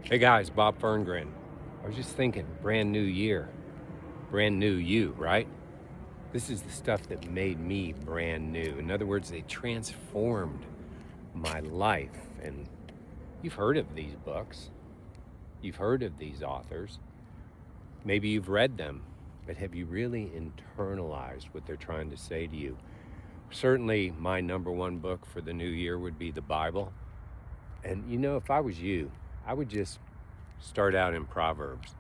Hey guys, Bob Ferngren. I was just thinking, brand new year, brand new you, right? This is the stuff that made me brand new. In other words, they transformed my life. And you've heard of these books, you've heard of these authors, maybe you've read them, but have you really internalized what they're trying to say to you? Certainly, my number one book for the new year would be the Bible. And if I was you, I would just start out in Proverbs.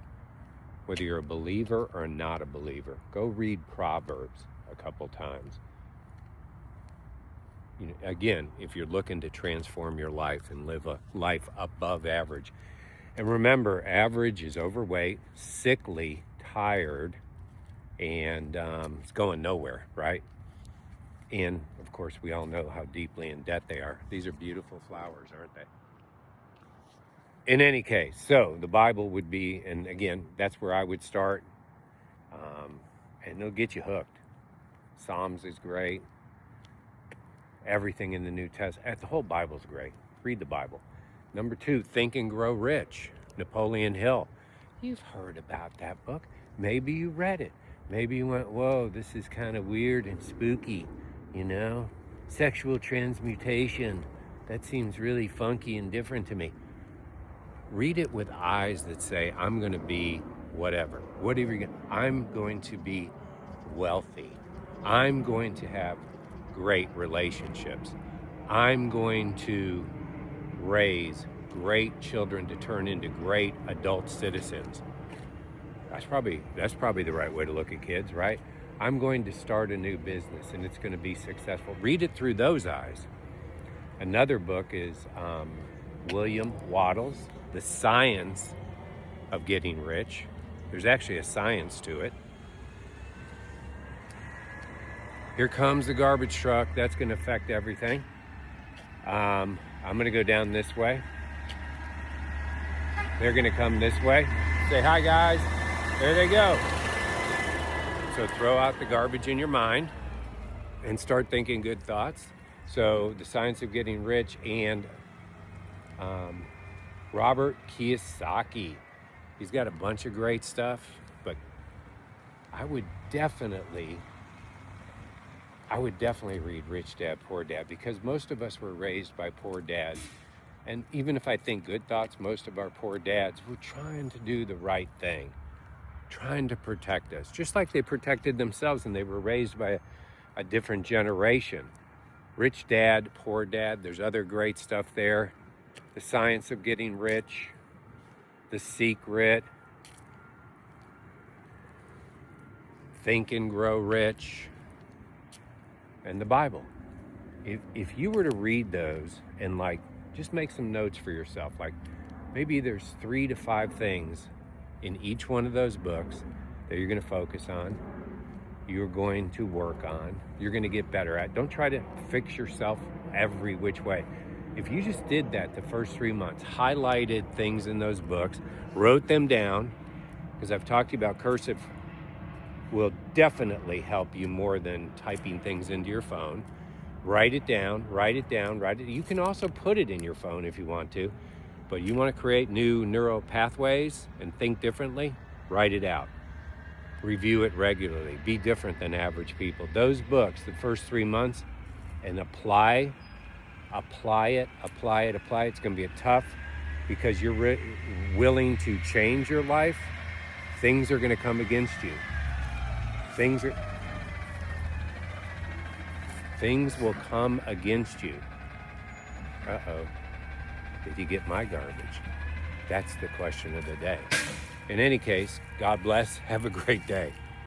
Whether you're a believer or not a believer, go read Proverbs a couple times. Again, if you're looking to transform your life and live a life above average. And remember, average is overweight, sickly, tired, and it's going nowhere, right? And of course, we all know how deeply in debt they are. These are beautiful flowers, aren't they? In any case, so the Bible would be, and again, that's where I would start, and it'll get you hooked. Psalms is great. Everything in the New Testament, the whole Bible's great. Read the Bible. Number 2, Think and Grow Rich, Napoleon Hill. You've heard about that book. Maybe you read it. Maybe you went, whoa, this is kind of weird and spooky, Sexual transmutation. That seems really funky and different to me. Read it with eyes that say, I'm going to be whatever I'm going to be wealthy. I'm going to have great relationships. I'm going to raise great children to turn into great adult citizens. That's probably the right way to look at kids, right? I'm going to start a new business and it's going to be successful. Read it through those eyes. Another book is William Waddles, The Science of Getting Rich. There's actually a science to it. Here comes the garbage truck. That's going to affect everything. I'm going to go down this way. They're going to come this way. Say hi, guys. There they go. So throw out the garbage in your mind and start thinking good thoughts. So The Science of Getting Rich and Robert Kiyosaki. He's got a bunch of great stuff, but I would definitely read Rich Dad, Poor Dad, because most of us were raised by poor dads. And even if I think good thoughts, most of our poor dads were trying to do the right thing, trying to protect us, just like they protected themselves and they were raised by a different generation. Rich Dad, Poor Dad, there's other great stuff there. The Science of Getting Rich, The Secret, Think and Grow Rich, and the Bible. If you were to read those and just make some notes for yourself, maybe there's 3 to 5 things in each one of those books that you're going to focus on, you're going to work on, you're going to get better at. Don't try to fix yourself every which way. If you just did that the first 3 months, highlighted things in those books, wrote them down, because I've talked to you about cursive will definitely help you more than typing things into your phone. Write it down. You can also put it in your phone if you want to, but you want to create new neural pathways and think differently, write it out. Review it regularly. Be different than average people. Those books, the first 3 months, and apply it. It's going to be tough because you're willing to change your life. Things are going to come against you. Things will come against you. Uh-oh. Did you get my garbage? That's the question of the day. In any case, God bless. Have a great day.